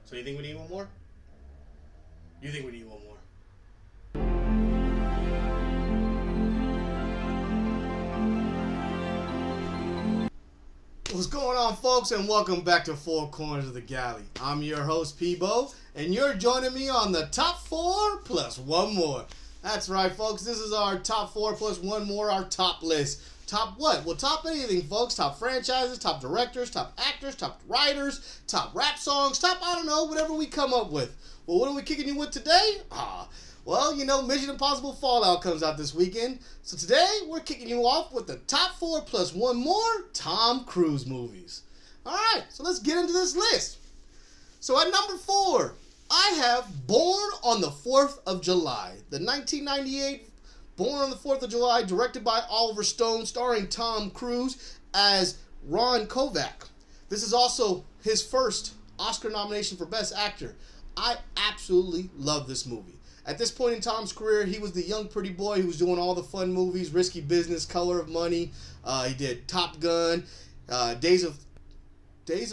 So you think we need one more? You think we need one more? What's going on, folks, and welcome back to Four Corners of the Galley. I'm your host, PBO, and you're joining me on the top 4 plus one more. That's right, folks. This is our top 4 plus one more, our top list. Top what? Well, top anything, folks. Top franchises, top directors, top actors, top writers, top rap songs, top, I don't know, whatever we come up with. Well, what are we kicking you with today? Well, you know, Mission Impossible Fallout comes out this weekend. So today, we're kicking you off with the top 4 plus one more Tom Cruise movies. Alright, so let's get into this list. So at number 4, I have Born on the 4th of July. The 1998 Born on the 4th of July, directed by Oliver Stone, starring Tom Cruise as Ron Kovac. This is also his first Oscar nomination for Best Actor. I absolutely love this movie. At this point in Tom's career, he was the young pretty boy who was doing all the fun movies, Risky Business, Color of Money. He did Top Gun, Days of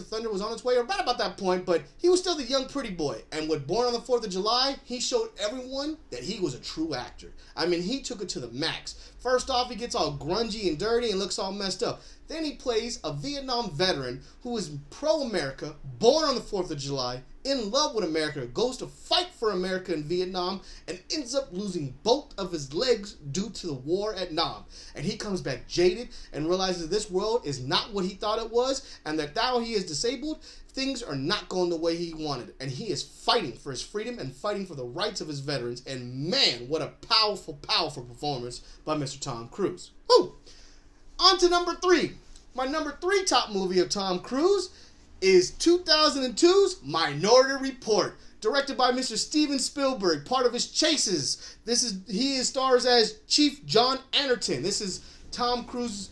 Thunder was on its way, or right about that point, but he was still the young pretty boy. And with Born on the 4th of July, he showed everyone that he was a true actor. I mean, he took it to the max. First off, he gets all grungy and dirty and looks all messed up. Then he plays a Vietnam veteran who is pro-America, born on the 4th of July, in love with America, goes to fight for America in Vietnam, and ends up losing both of his legs due to the war at Nam. And he comes back jaded and realizes this world is not what he thought it was, and that now he is disabled, things are not going the way he wanted. And he is fighting for his freedom and fighting for the rights of his veterans. And man, what a powerful, powerful performance by Mr. Tom Cruise. Woo! On to number 3. My number 3 top movie of Tom Cruise is 2002's Minority Report, directed by Mr. Steven Spielberg, part of his Chases. He stars as Chief John Anderton. This is Tom Cruise's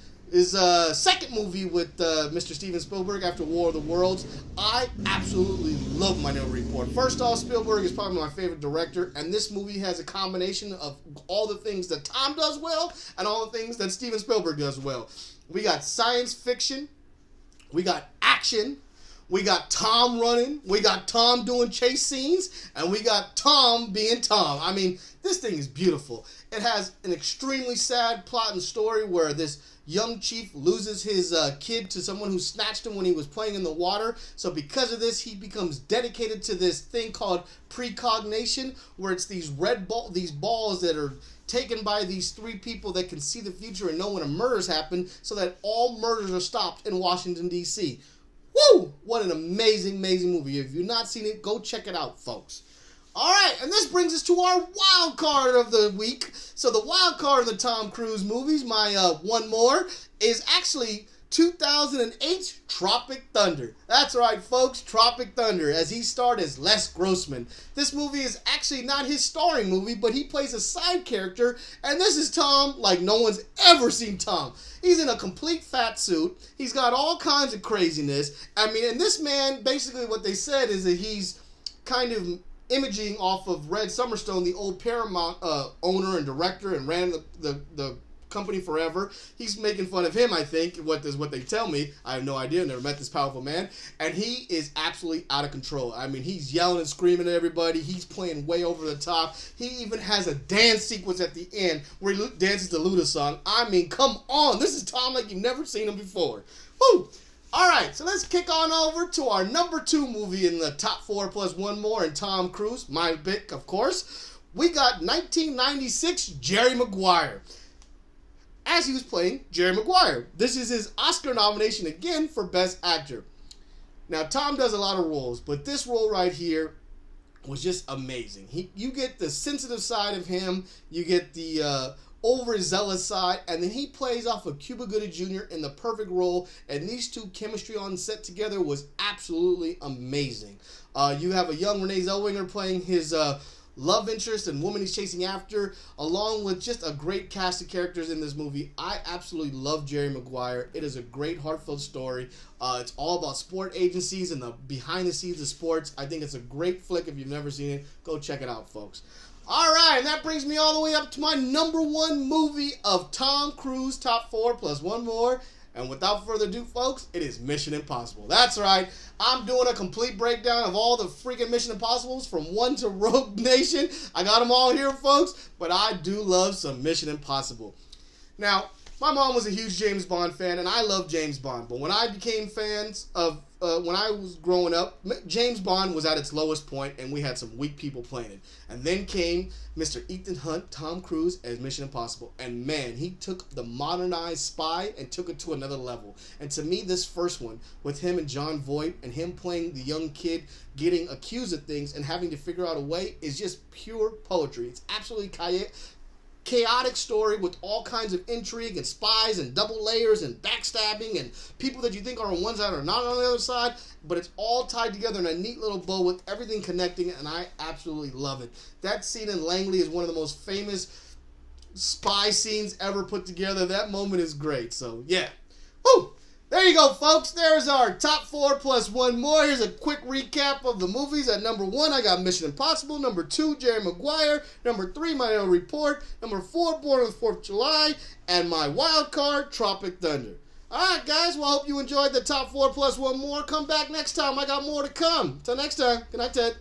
second movie with Mr. Steven Spielberg after War of the Worlds. I absolutely love Minority Report. First off, Spielberg is probably my favorite director, and this movie has a combination of all the things that Tom does well and all the things that Steven Spielberg does well. We got science fiction, we got action, we got Tom running, we got Tom doing chase scenes, and we got Tom being Tom. I mean, this thing is beautiful. It has an extremely sad plot and story where this young chief loses his kid to someone who snatched him when he was playing in the water. So because of this, he becomes dedicated to this thing called precognition, where it's these these balls that are taken by these 3 people that can see the future and know when a murder's happened, so that all murders are stopped in Washington, D.C. Woo! What an amazing, amazing movie. If you've not seen it, go check it out, folks. Alright, and this brings us to our wild card of the week. So the wild card of the Tom Cruise movies, my one more, is actually 2008's Tropic Thunder. That's right, folks, Tropic Thunder, as he starred as Les Grossman. This movie is actually not his starring movie, but he plays a side character, and this is Tom like no one's ever seen Tom. He's in a complete fat suit. He's got all kinds of craziness. I mean, and this man, basically what they said is that he's kind of imaging off of Red Summerstone, the old Paramount owner and director, and ran the company forever. He's making fun of him, I think, what they tell me. I have no idea, never met this powerful man, and he is absolutely out of control. I mean, he's yelling and screaming at everybody. He's playing way over the top. He even has a dance sequence at the end where he dances the Luda song. I mean, come on, this is Tom like you've never seen him before. Woo! Alright, so let's kick on over to our number 2 movie in the top 4 plus one more, and Tom Cruise, my pick, of course. We got 1996 Jerry Maguire, as he was playing Jerry Maguire. This is his Oscar nomination again for Best Actor. Now, Tom does a lot of roles, but this role right here was just amazing. You get the sensitive side of him, you get the overzealous side, and then he plays off of Cuba Gooding Jr. in the perfect role, and these two chemistry on set together was absolutely amazing. You have a young Renee Zellweger playing his love interest and woman he's chasing after, along with just a great cast of characters in this movie. I absolutely love Jerry Maguire. It is a great, heartfelt story. It's all about sport agencies and the behind the scenes of sports. I think it's a great flick. If you've never seen it, go check it out, folks. Alright, and that brings me all the way up to my number 1 movie of Tom Cruise, top 4 plus one more, And without further ado, folks, it is Mission Impossible. That's right. I'm doing a complete breakdown of all the freaking Mission Impossibles from 1 to Rogue Nation. I got them all here, folks, but I do love some Mission Impossible. Now, my mom was a huge James Bond fan, and I love James Bond. But when I became fans of, when I was growing up, James Bond was at its lowest point, and we had some weak people playing it. And then came Mr. Ethan Hunt, Tom Cruise, as Mission Impossible. And man, he took the modernized spy and took it to another level. And to me, this first one, with him and John Voight, and him playing the young kid getting accused of things and having to figure out a way, is just pure poetry. It's absolutely chaotic story with all kinds of intrigue and spies and double layers and backstabbing and people that you think are on one side are not on the other side, but it's all tied together in a neat little bow with everything connecting, and I absolutely love it. That scene in Langley is one of the most famous spy scenes ever put together. That moment is great. So yeah. Woo! There you go, folks. There's our top 4 plus one more. Here's a quick recap of the movies. At number 1, I got Mission Impossible. Number 2, Jerry Maguire. Number 3, Minority Report. Number 4, Born on the 4th of July. And my wild card, Tropic Thunder. Alright, guys. Well, I hope you enjoyed the top 4 plus one more. Come back next time. I got more to come. Till next time. Good night, Ted.